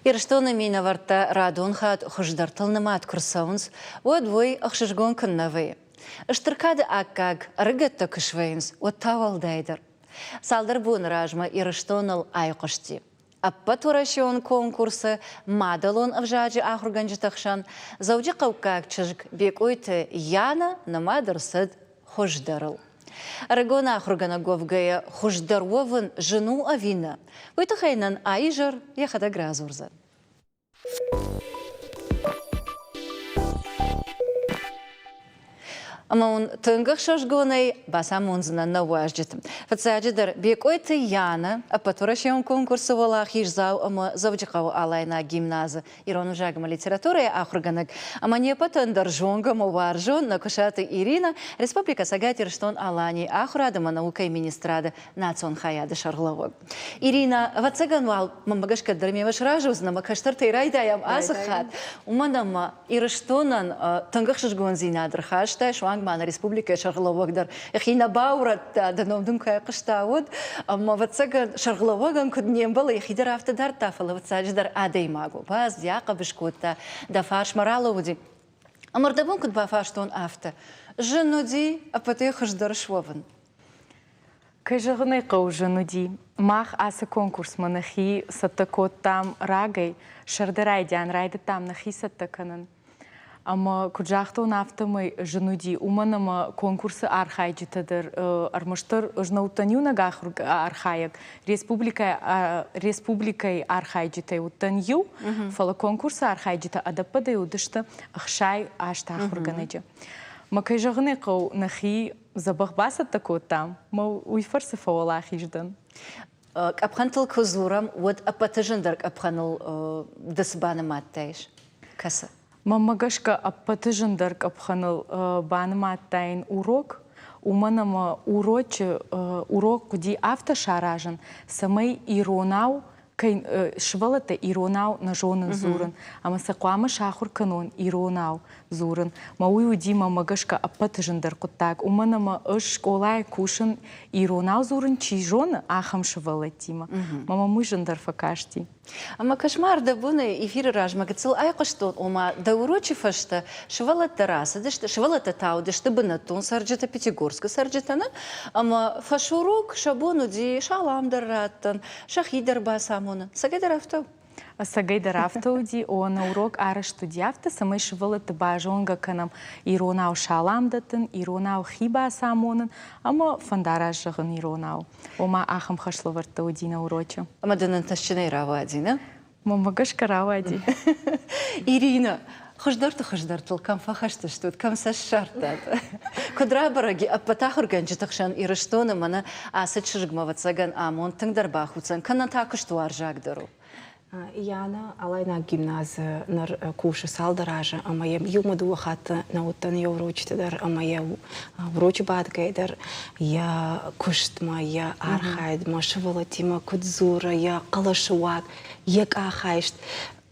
Ирштона мина варта радон хат хождартылнымат курсаунс, одвой ахшишгон кыннавы. Ыштыркады аккаг рыгатта кышвейнс, от тавалдайдыр. Салдар бун ражма ирштонал айқышти. Аппа турашион конкурсы мадалон авжаджи ахурганжитахшан, завджи қаукак чыжг бек ойты яна намадырсыд хождарыл. Рагона ахургана говгая хождаровын жену авина. Уйтахайнан айжыр яхада гразурза. Амаун тынгах шашгонай басамунзна на уажджит. Фацаджидар бекойты яна, а потурашион конкурсы вала хижзау, ама завджикау алайна гимназа. Ирону жагма литература ахурганак. Ама не потандар жонгам уваржон на кушаты Ирина, республика сагатир штон алани ахурадама наука и министрада национ хаяда шарловог. Ирина, вацаганвал мамбагашка дармеваш ражуз, нама каштарты райдаям асахат. Уманама ирштонан тынгах шашгонзина дрхашта, шван Мана республика Шарловогдар. Эхина баурат даном думка кыштауд, амма ватсага Шарловоган куднем было эхидер автодар тафала ватсадждар адеймагу. Баз яка бишкута да фарш мараловди. Амардабун куд ба фаштон авто. Женуди апате хождар швован. Кайжагны кау женуди. Мах аса конкурс манахи саттакот там рагай шардарай дян райда там нахи саттаканан. Ама куджахто нафтамай женуди уманама конкурсы архайджитадыр армаштыр жнаутаню нагах архаяк республикай архайджитай утанью фала конкурсы архайджита адападай удышта ахшай ашта ахурганаджа. Макай жагны кау нахи забахбаса тако там ма уйфарсы фауала хиждан. Апхантал козурам вот апатажандарк апханал дасбана маттайш. Каса. Мамагашка апатыжындарк апханыл баныматтайын урок, уманама урок куди автошаражын, самай иронау, швалата иронау на жонын зурын, ама сақуама шахур канон иронау зурын. Мауи уди мамагашка апатыжындарк оттак, уманама ыш колай кушын иронау зурын, чи жоны ахам швалатима. Мама мыжындар факашти. Ама кошмар да буны эфиры ражма гацыл айқыштон ома да урочи фашта швалата раса дешта швалата тау дешта бынатун сарджата Пятигорска сарджатана ама фашурок шабону ди шаламдар раттан шахидар басамуна сагайдар авто. Сагайдар автоуди на урок ара студиавта самай швалата бажонга канам иронау шаламдатын иронау хиба самонын ама фандаражагын иронау ома ахам хашловартауди на уроче. Ама данан ташчинай равади, на? Мамагашка равади. Ирина, хождартыл кам фахашта штут кам сашартат. Кудрабараги апатахурганжитахшан ирыштоны мана асачыргмаватсаган амон тыңдарбахуцан канан такыштуар жагдару. Яна алайна гимназия нар куша салдаража, ама я юмаду хата на утан я вручтедар, ама я вруч бадгайдар, я куштма, я архайдма, швалатима кудзура, я калашуак, як ахайшт.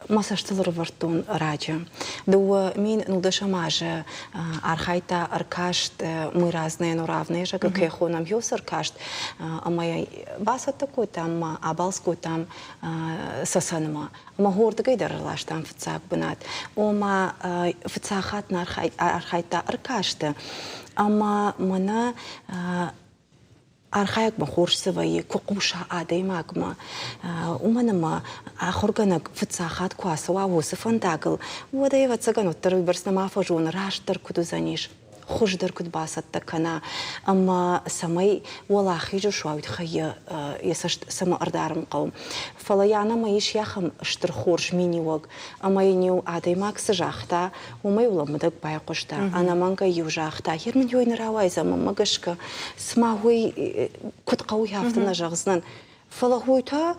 Масаштылыр вартун раджа. Дуа мин нудашамажа архайта аркашт мы разные, но равные же, как я хонам юс аркашт. А моя баса такой там, а балской там сасанма. Ама горд гайдар лаш там в цак бнат. Ома в цахат на архайта аркашта. Ама мана архаяк махорсывай кукуша адаймагма уманама ахорганак фцахат квасова восифандагл водаева цаган оттар барсна мафажон раштар кудузаниш хождар кудбасат такана ама самай валахижу шуавит хая ясаш сама ардарм қаум фалаяна маиш яхам штрхорж минивог ама яню адаймак сажахта умай уламадак байқошта анаманга южахта хермен йойн равайза мамагашка смагуй кутқауй хафтана жағзнан фалагуйта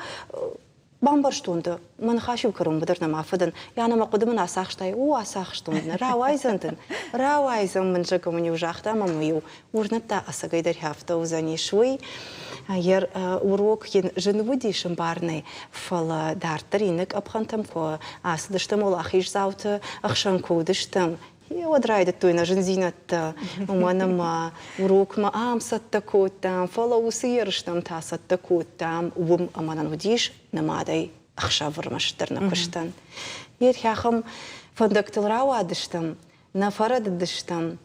бамбар штунды мен хашив карум бадарна мафадан яна мақудымын асақштай асақ штундын равайзам мен жакамын южахта мамаю урнапта асагайдар хафта узани шуй ер урок ен женвудишим барный фала дартар инек абхантам ко асдыштым ол ахиш зауты ахшанкудыштым Одрайда тойна жензинатта, уманама урокма амсаттакоттам, фала усырштам тасаттакоттам, ум амананудиш намадай ақша вырмаштырны күштін. Ерхяхым фондактылрау адыштым, нафарады дыштым,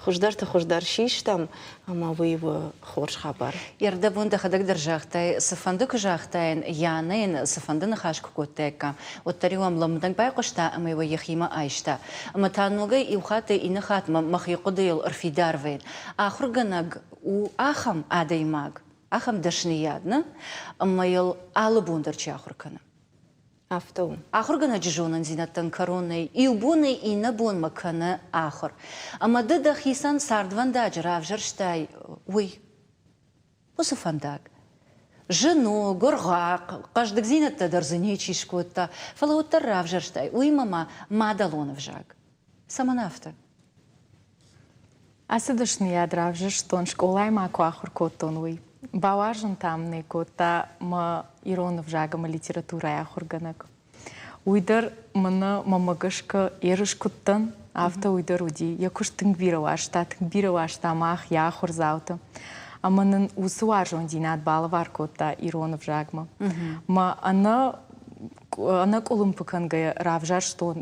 хуждар шиштам, ама выйвы хорш хабар. Ерда бунда хадак держахтай, сафандык жахтайн, янын сафандын хашку коттека. Оттариуам ламдан байқошта, ама его ехима айшта. Ама тануга иухаты инахатма махиқудыл арфидарвейн. Ахурганаг у ахам адаймаг, ахам дашниядна, ама ел алыбундар чахуркана. Автоу. Ахургана джижонан зинаттан короной, илбуны и набун макана ахур. Ама дыда хисан сардванда джравжарштай, уй, усуфандак. Жену, горгак, каждый зинатта дарзаничи шкотта, фалаута равжарштай, уй мама мадалонов жаг. Саманафта. Асыдышния дравжаш тон школай маку ахур коттон уй. Баважын там некота ма иронов жагама литература яхурганак. Уйдар мана мамагашка ерышкуттан авто уйдар уди. Якуш тынгбироваш тамах яхур заута. Аманын усуажон динат балавар кота иронов жагма. Ма ана колумпыканга равжар что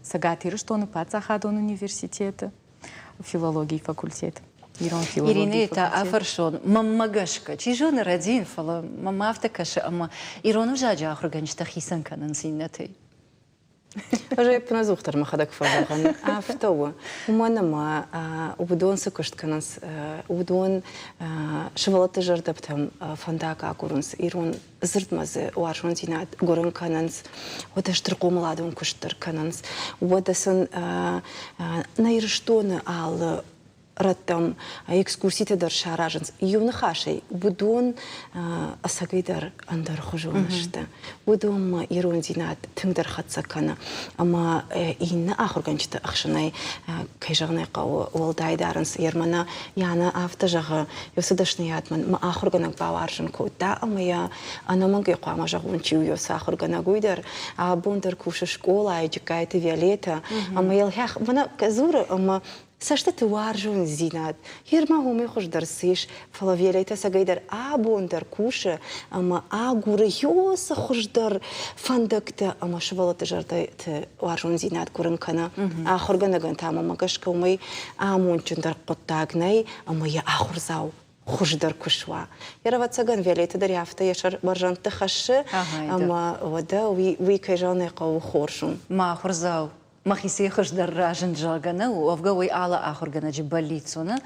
сагатиры что на пацахадон университета филологии факультет. Ирина, это афаршон. Мамагашка. Чижон родин фала. Мама автокаша, ама Ирону жаджа ахурганчта хисан канан синнатей. Уже пназухтар махадак фараган. Автоу. Уманама убдон сыкушт кананс. Убдон швалаты жардаптам фандака акурунс. Ирон зыртмазы уаршон зинат горын кананс. Ода штыркомладун куштыр кананс. Одасын найрыштоны ал раттам экскурситы дар шаражынс. Юны хашей, будон асагайдар андар хужунышты. Будон ма ирон зинат тыңдар хатсакана. Ама инна ахурганчты ахшынай кайжағынай қауы олдайдарынс. Ермана яна автожағы ёсыдашны ятман. Ма ахурганак баваржын көтта. Ама я анаманgai қуама жағын чиу ёсы ахурганак уйдар. А бондар кушы школа айджикайты Виолетта. Ама елхях, мана казуры, ама ساشتت وارجون زينات هير ما هو ميخوش درسيش فلا فيليتا ساقيدر آبون در كوشة أما آغور يوس خوش در فندقتا أما شوالا تجارتا وارجون زينات كورن كنا آخر غنغن تاما مقاش كومي آمون چون در قطاقناي أما يا آخر زاو خوش در كشوا يروات ساقن فيليتا در يافتا يشار برجان تخش أما ودا وي كيجان يقاو خورشون ما آخر زاو مخيسي خش دراجن جاغنا وافغوي على اخر غنا جباليتسونا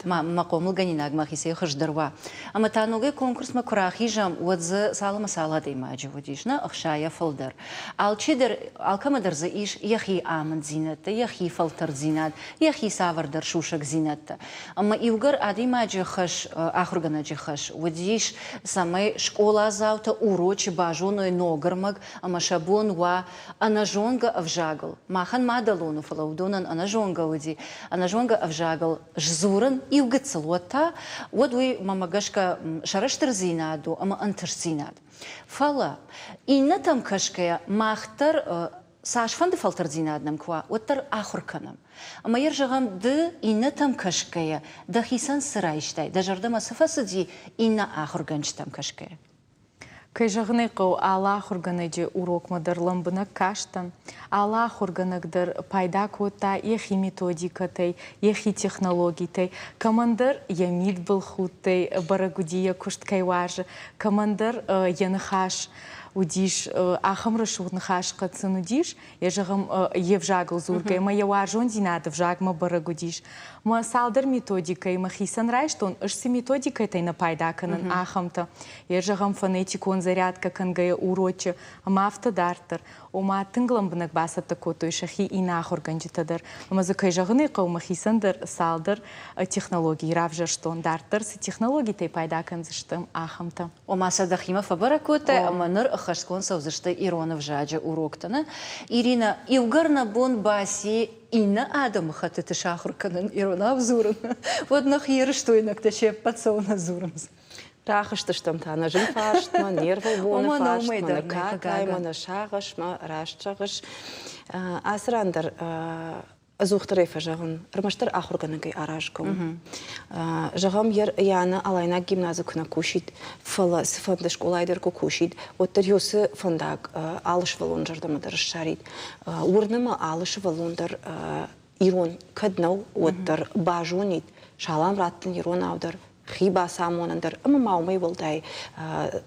ما قومل غنيناغ مخيسي خش دروا اما تانوغي كونكورس ما كراخي جام ودز سالما سالادي ماجي وديشنا اخشايا فلدر الچدر الكمدر زيش يخي امن زينت يخي فلتر زينات يخي سافر در شوشك زينت اما يوغر ادي ماجي خش اخر غنا جي خش وديش سامي школа завта уроч бажоной ногрмаг ама шабон ва анажонга авжагл Махан мадалону фалаудонан анажонга уди, анажонга авжагал жзуран и угцелота, вот вы мамагашка шараштырзинаду, ама антырзинад. Фала, и на там кашкая махтар сашфанды фалтырзинаднам ква, оттар ахурканам. Ама ержагам ды и на там кашкая, да хисан сырайштай, да жардама сафасыди и на ахурганчтам кашкая. Кайжағыны қау Аллах урганыджи урок мадарлымбына каштан, Аллах урганагдыр пайда кота, ехи методикатай, ехи технологитай, командыр ямид был хутай, барагудия кушткай важы, командыр янхаш, удиш ахамрыш уднхаш қацын удиш, ежағым евжагыл зургай, ма яважон динады вжагма барагудиш. Ма салдыр методикай, ма хисан райштон, ышсы методикай тайна пайда канын ахамта, ежағым фонетикон зарядка кангая урочы, ма автодартыр, ома тыңгламбынық басатты кото ишахи инах органжитадыр. Ма за кайжағыны қау ма хисандыр салдыр технологии равжаштон дартыр, си технологии тай пайда канзыштым ахамта. Ома садахима фабаракота, ама ныр хашкон саузышты Иронов жаджа уроктана. Ирина, илгарна бон баси инна адам хатыты шахурканын Ирона взурын. Вот нахир что инак таче пацауна зурымыз. Рахыштыштым таны жын фаштма, нервы боны фаштма, какай маны шағышма, рашчағыш. Асырандар Азухтары фажагын, рмаштар ахурганагай аражгом. Жагам ер яна алайна гимназия куна кушит, фала сфанда школайдер кушит, оттер юсы фандак алыш валундар дамадар шарит. Урнама алыш валундар ирон каднау оттер бажунит, шалам раттын ирон авдар. Хиба самонандер, ама маумай волдай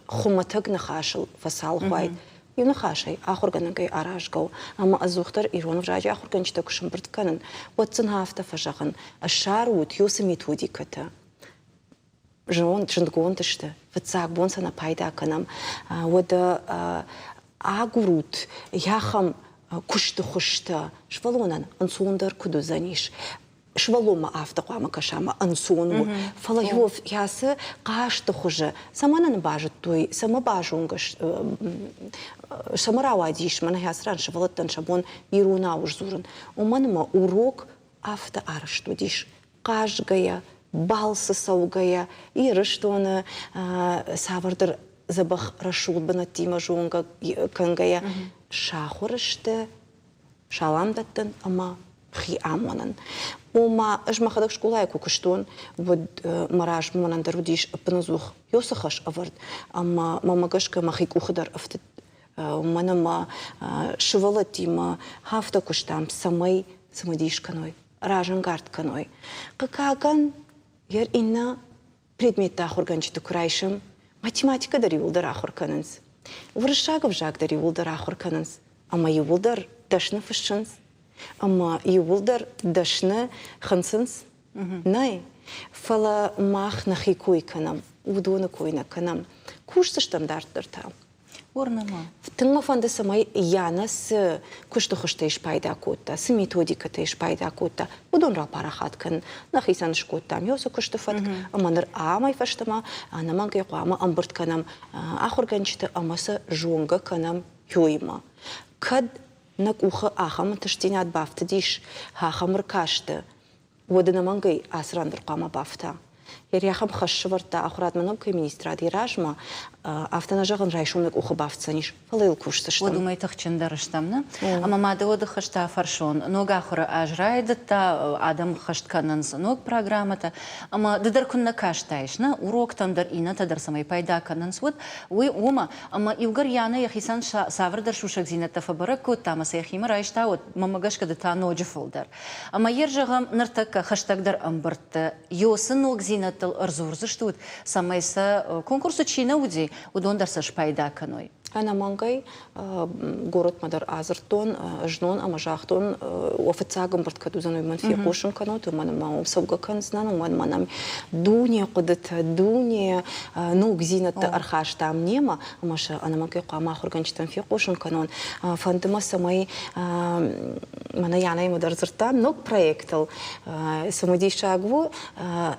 хуматаг нахашил фасал хвайт. Юна хашай, ахурганагай аражгау, ама азухтар ирон вражи ахурганчта кушамбрт канан. Ватсан хафта фажаган, ашарут юсы методиката. Жон жндгонтышты, ватсак бонсана пайда канам. Вада агурут яхам кушты хушта, швалонан ансундар куду заниш. Швалома автоқама кашама ансону, фалайов ясы қашты хуже, саманан бажы той, сама бажунгаш, самарау адиш, мана ясран швалаттан шабон ируна уж зурын. Уманыма урок авто арышту диш, қашгая, балсы саугая, и рыштуаны савырдыр забах рашуд бана тима жунга кангая, шахурышты, шаламдаттын, ама хи амонан. Ома жмахадак школай кукуштон, вот мараж монандар удиш пназух йосахаш авард, ама мамагашка махи кухадар авт, манама шивалатима хафта куштам самай самадишканой, ражангартканой. Какаган яр инна предмета хурганчиту курайшим, математика дари улдар ахуркананс, вршагов жаг дари улдар ахуркананс, ама юулдар дашна фашчанс. Ама юулдар дашны хансынс, най, фала мах нахикуй канам, удуна куйна канам, кушты штандарттар там. Урнама. Тыңма фанды самай яна с кушты хушты иш пайда кутта, с методиката иш пайда кутта, удун рапарахат кан, нахисан шкуттам, йоса кушты фат, аманыр амай фаштама, анаманга яқуама амбырт канам, ахурганчыты амаса жонга канам юйма. Кад нак уха ахам таштинят бафта диш, хахамыр кашты. Водына мангай асрандыр қама бафта. Яхам хашшыварта ахурат манамка министра диражма, автона жағын райшумнак уха бафтсаниш. Фалайл кушсаштам. Водумай тахчындарыштамна. Ама мады воды хашта фаршон. Ног ахура ажрайдыта, адам хашткананс ног программата. Ама дыдар күнна каштайшна, уроктандар ина тадар самай пайда кананс вод. Уй ома, ама илгар яна яхисан саврдар шушак зината фабара куттама саяхима райшта вот мамагашка дыта ноджи фолдар. Ама ержагам нартака хаштагдар амбарта. Йосы ног зинатыл арзурзыштуд. Самайса конкурсу чина уди. Удондар саш пайда каной. Ана мангай город мадар азартон, жнон амажахтон, офицагам барткаду заной манфи кошен канот, манам маум савга канзнан, манам дуния кудата, дуния ног зината архаш там нема, амаша ана мангай қама хурганчтан фи кошен канон, фандыма самай мана яна мадар зартам ног проектал, самодишагву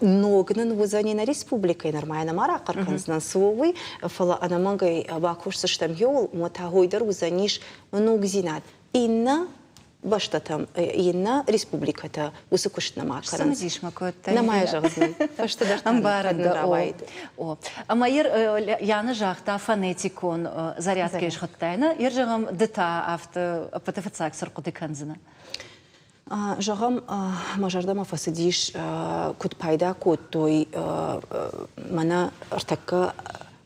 ногнан вузани на республикой нормально мара карканзнан свой, фала ана мангай бакушса там йол, мотагойдар узаниш ног зинат. Инна баштатам, инна республиката усыкушна макаран. Самадиш макотта. На моя жағзны. Фаштадар Амбарада. Ама ер яны жақта фонетикон зарядка ешхаттайна, ер жағам дыта авто патафацак сырқуды канзына. Жағам мажардама фасадиш кут пайда кут той мана артакка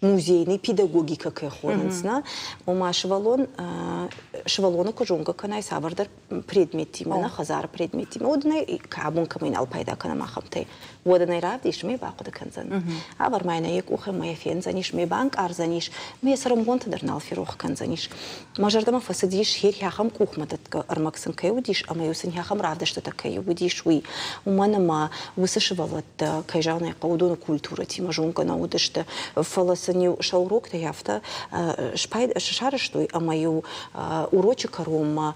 музейный педагогика кехонсна, ома швалона кожунга канай савардар предметимена, хазар предметиме, однай кабун каминал пайда канамахамтай. Водонай равдиш ме бақуда канзан. Авар майна ек уха моя фензаниш, ме банк арзаниш, ме сарамгонта дарнал фирох канзаниш. Мажардама фасадиш хер яхам кухмататка армаксан кайудиш, ама юсын яхам равдашта кайудиш уи. Уманама высашивалат кайжавная каудона культура тима жунга наудашта фалас шаурок та яфта шарыштуй, а мою урочика рома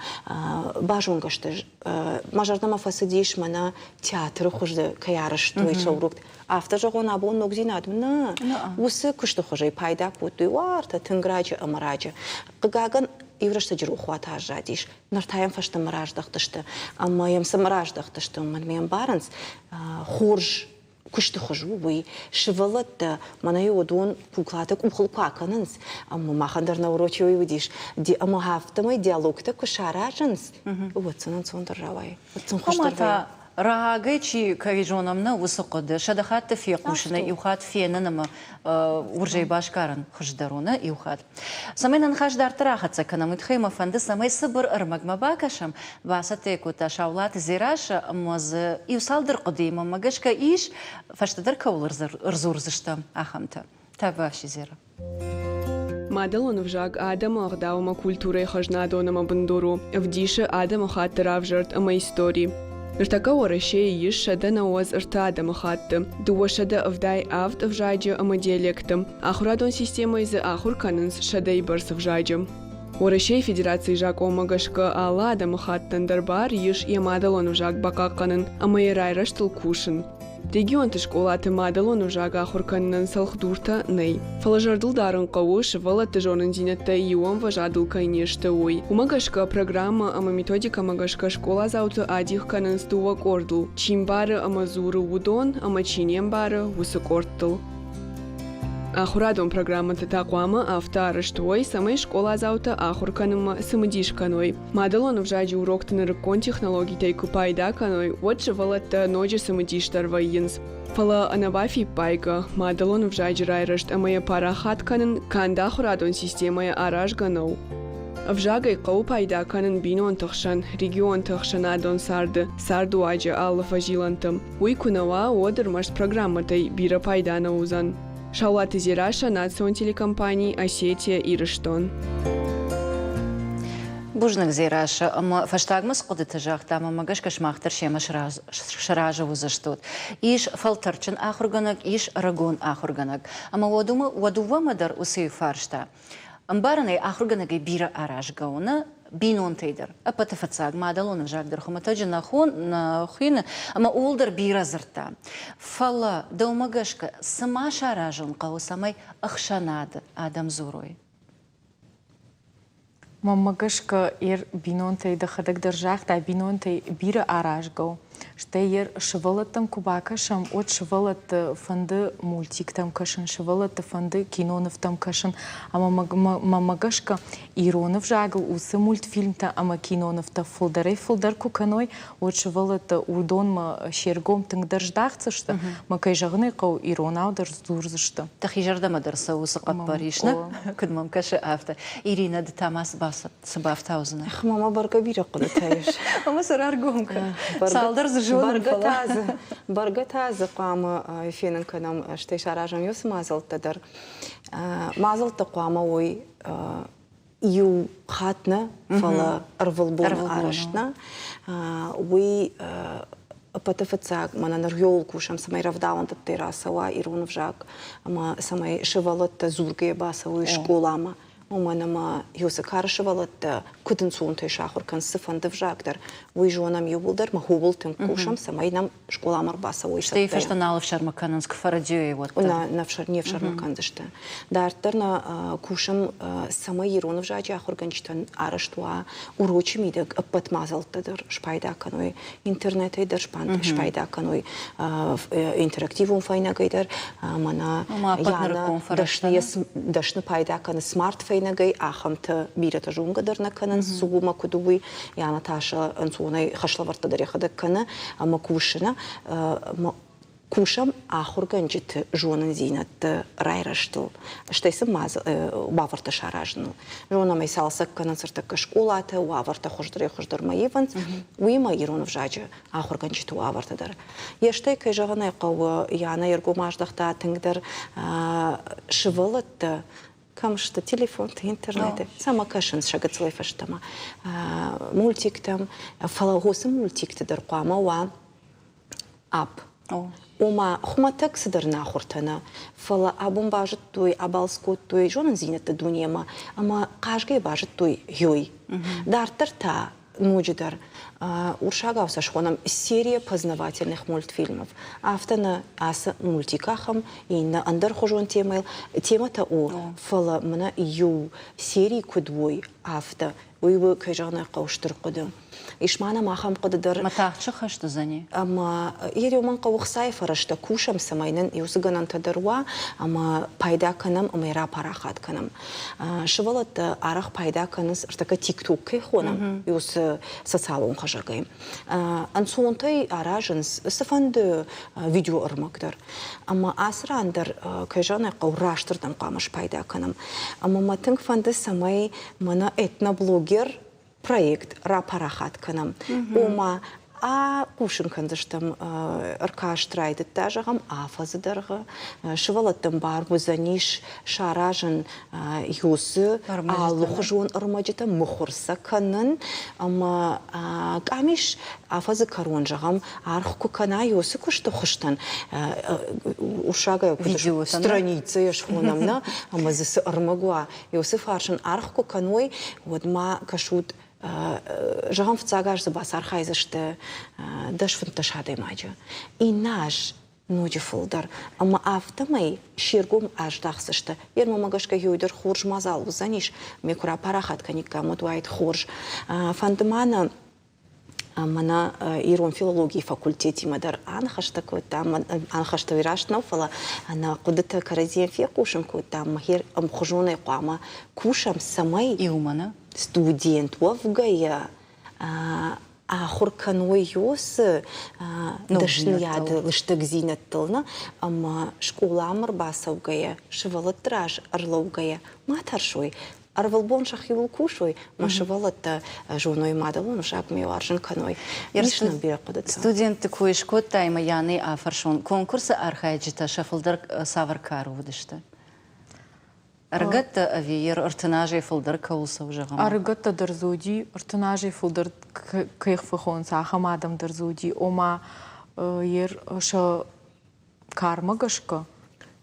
бажунгашты мажардама фасадиш мана театр хужды каярыштуй шаурок авто жагон абон ногзинат мна усы кушты хужай пайда кутуй варта тынграджы амараджы кыгаган еврашта жиру хуата ажадиш нартаям фашта мараждахтышты ама ям самараждахтышты ман мем баранс хурж كشت خجوبي شفلت منا يودون بوكلاتك وخلقاكنس أما ما خندرنا وروتشوي وديش دي أما هافت ما ديالوجتك وشاراجنس واتسون صندر رواي واتسون خش Комата راغيتشي كايجونامنا وسقد شدخات تفيقوشنا يوخات فينا نما ورجي باشكارن خجدرونا يوخات سمينا نخاش دار تراخت سكنا متخيمة فند سمي صبر ارمق ما باكشم باساتيكو تشاولات زيراش موز يوصل قديمة ما قشكا ايش فاشتدر كول رزورزشتا اخمتا تاباشي زيرا Мадалон вжаг Адама агдаума культурой хожнадонама бандуру, вдиша Адама хаттера вжарт ама истории. Иртака орашей иш шада наоз ирта Адама хатты, дуа шада вдай авт вжаджи ама диалектам, ахурадон система из ахур канынс шада и барс вжаджи. Орашей федерации жак омагашка ала Адама хаттан дарбар иш и Мадалон вжаг бакаканын, ама и райраштыл кушын. Регион школаты Мадалон ужага ахурканнан салхдурта ней. Фалажардыл дарын кауш вала тежонын зинетта иуам важадыл кайнешта ой. Умагашка программа ама методика магашка школа зауты адих канын стува кордыл. Чим бары ама зуры удон, ама чинем бары высокорттыл. Ахурадон программа татакуама автоарештуой самой школа заута ахурканыма самодишканой. Мадалон вжаджи урок наркон технологий тайку пайда каной, вот же валата ночи самодиштар воинс. Фала анавафи пайка, Мадалон вжаджи райрешт, а моя пара хатканын канда ахурадон системая араж гаnou. Вжагай қау пайда канын бинон тахшан, регион тахшан адон сарду аджи алла фажилантым. Уй кунава одер маш программатай бира пайда наузан. Шаулат Изираша, национ телекомпании, Осетия и Рыштон. Бужнак Зираша, ама фаштагмас кодыты жахта, ама магаш кашмахтар шема шаража вузаштут. Иш фалтарчын ахурганак, иш рагон ахурганак. Ама вадува мадар усы фаршта. Амбаранай ахурганагай бира араж гауна, бинон тейдер. Апатафацаг Мадалон жагдер хуматаджи на хуина, ама улдер бира зарта. Фала даумагашка сама шаражун кау самай ахшанады адам зурой. Мамагашка бинон тейда хадак держахта, бинон тей бира араж гау. Штейер шевалатам кубакашам, от шевалат фанды мультиктам кашан, шевалат фанды кинонов там кашан, ама мамагашка иронов жагл усы мультфильм-та, ама кинонов та фолдарей фолдарку каной, от шевалат урдон ма шергом тынг държдахцашта, ма кай жагны кау иронау държдурзашта. Тахи жардама дърса усы қаппаришна, кудмам каши афта. Ирина да тамас басат сабафтаузына. ماما برقة بيرة قلت هايش Ама сарар гумка. Салдар برقة تازة قام فينا كنا شتيش عراجم يوس ما زلت تدر ما زلت قام وي يو خاتنا فلا أرفل بون عرشنا وي بتفتساق مانا نريول كوشم سماي رفداون تبتيرا سوا إيرون فجاك أما سماي شوالت زورجي باسا وي شكولاما ومانا ما يوسك هارشوالت كدن سونتي شاخر كان سفن دفجاكدر ويجونام يوبلدر ما هوبلتن كوشم سماي نام شكولا مرباسا وي Штей фештанал в Шармакананск фарадюе вот. не в Шармакан дашта. Дартарна кушам самай Ирон вжаджи ахорганчтан араштуа урочи мидек патмазалтадыр шпайдаканой интернете дер шпайдаканой интерактивум файнагайдер мана яна дашны пайдаканы смартфайнагай ахамта бирата жунгадырна канан сугума кудуи яна таша анцунай хашлаварта дарехада кана ама кушина кушам ахурганчит жонын зинат райраштыл. Штайсы маз баварта шаражну. Жона май салсак канансыртак школата, уаварта хождар маиванс, уима Ирон вжаджи ахурганчит уавартадар. Ештай кай жаганай кау яна ергумаждахта тыңдар шывылат камшта телефон, интернет, сама кашин шагацлай фаштама. Мультик там, фалагосы мультик тадар куама ва ап. وما خمتك صدرنا خورتنا فلا أبون باجت توي أبالسكوت توي جون زينة الدنيا ما أما قاشقي باجت توي هيوي دارترتا موجدر ورشاقا وساشخونам серия познавательных мультфильмов. Автона аса мультикахам и на андер хожон темата о фала мна ю серии кудвой афта уйбы көжағына қауыштыр қыды. Ишмана махам қыдыдыр. Матахчы хашты зани. Ама ереуман қауықсай фарышта кушам самайнын юсыганан тадыруа, ама пайда канам, ама ира парахат канам. Шывалатты арақ пайда каныс ыртака тикток кейхонам, юсы социалон қажагайым. Ансуонтай аражынс сыфанды видео ырмагдыр. Ама асырандыр көжағына қауыраштырдан қамыш пайда канам. Ама матынг фанды самай мана этноблогер проект рапарахат канам. Ома кушын кандыштым ыркаштрайды тажағам афазыдарға. Шывалаттым бар бұзаниш шаражын юсы лұқжуын ырмаджыта мұхырса канын. Ама камиш афазы каруын жағам архку кана юсы күшті құштан. Ушага страница ешхунамна. Ама зысы ырмагуа. Юсы фаршын архку каной водма кашут жағам фцагаш забас архайзышты даш фынташады мачы. И наш ночи фылдар. Ама автомай ширгум аждақсышты. Ерма магашка юйдыр хорж мазал вузаниш. Мекура парахат каникка мудуайт хорж. Фандымана мана ирон филологии факультете мадар анхашта там анхашта вирашна фала она куда-то каразин фе кушам там махир амхужуны қама кушам самай И умана. Студент вовгая ахурканой юсы дашнияды лыштык зинаттылна, ама школамыр басаугая, шывалытраж арлаугая, матаршой. Арвалбон шахивул кушой, машывалатта жоной мадалон шагме варжын каной. Яршынан бере кудатса. Студенты куешко тайма яны афаршон конкурсы архайджита шафылдар саваркар удышты. Аргатта авиер артынажай фылдар каулса ужағама. Аргатта дырзуди, артынажай фылдар кайхфахон сахам адам дырзуди. Ома ер ша кармагашка.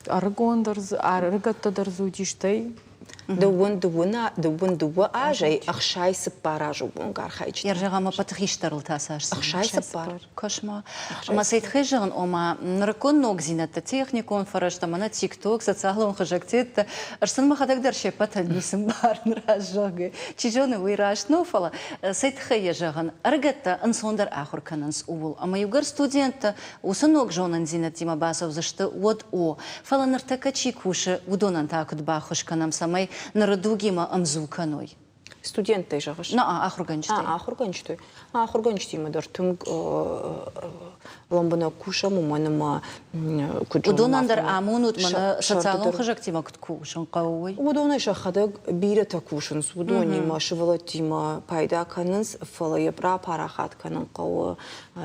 Аргатта дырзуди штай. Дуа ажай ахшай сыппаражу бунгар хайчты. Ержағама патхиштарыл тасашсы. Ахшай сыппар. Кошма. Ама сайт хэжығын ома ныркон ног зинатта техникон фарашта мана тикток социалон хажактетта. Арсын махадагдар шепата нисым бар нражығы. Чижоны уйраш нофала. Сайт хэжығын аргатта ансондар ахуркананс уул. Ама югар студентта усы ног жонан зинатима басов зашты вот о. Фала ныртака чикуши удонан такут бахушканам самай Народугима амзуканой. Студенты жағыш. Ахурганчтай. Ахурганчтай. Ахурганчтай мадар түнг ламбана кушам уманыма куджума. Удонандар амунут мана социалон хажактима кушан қауой. Удонай шахадаг бирета кушанс. Удонима шывалатима пайда канынс фала ебра парахат канын қауы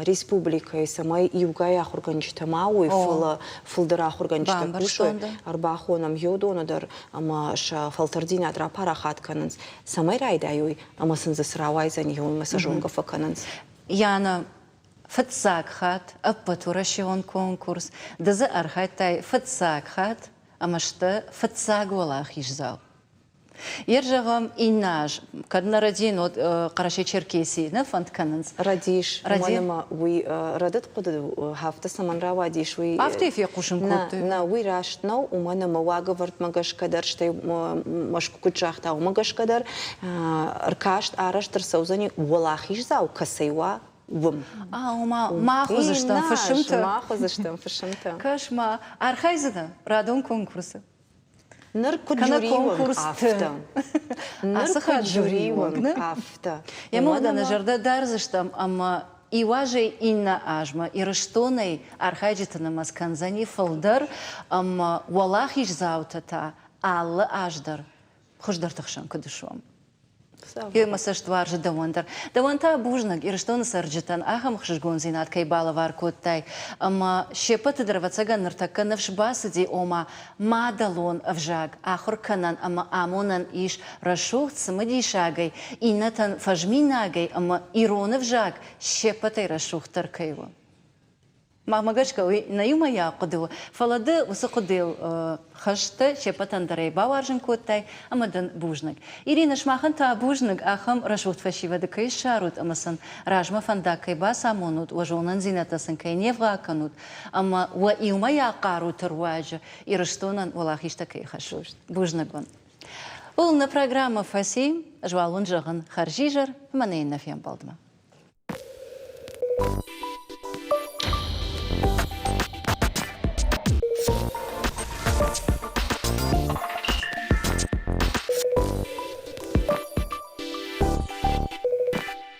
республика самай югай ахурганчтай мауи фала фылдыра ахурганчтай кушой. Арбахонам йодонадар ама ша фалтардина дра парахат канынс. Самай райдаюй, ама сынзы сыравай заньон массажонга факанынс. Яна фатсак хат, аппатурашион конкурс, дазы архайтай фатсак хат, ама шты фатсак олах ижзал. Ержағам инаж, кадна радин от Қарашай Черкесии, на фонд кананс. Радиш, манама уй радат қуды хафта саманра вадиш уй. Афта ефе қушын көтті. На уй раштнау, уманама вагаварт магаш кадар, штай машку кучахта у магаш кадар, ркашт араштыр саузани олах ижзал, касайва. Ома махузыштан фашымты. Махузыштан фашымты. Кашма, архайзыда, радон конкурсы. Конкурс афта. Афта. Я могла на жарда дарзыштам, ама иважей инна ажма, и раштонай архайджита на масканзани фалдар, ама валахиш заутата, алла аждар. Хождар тахшан кадышуам. Масаж тваржы давандар. Даванта бужнаг, и раштона сарджитан, ахам хшжгон зинат кайбала варкоттай. Ама шепаты дравацага нартака навшбасади ома мадалон авжаг, ахур канан, ама амонан иш рашух цмадишагай, и натан фажминагай, ама ирона вжаг, шепатай рашух таркайва. Магачка, наюма я кодил. Фалады высокодил хашты, шепатан дарей баваржен коттай, амадан бужнак. Ирина шмахан та бужнак, ахам рашут фашива декай шарут, амасан ражма фандакай баса монут, важонан зинатасан кай невгаканут, ама ва иума я кару тарваджа, и раштонан валахишта кай хашут. Бужнагон. Улна программа «Фаси» жвалун жығын харжижыр, манейна фем балдыма.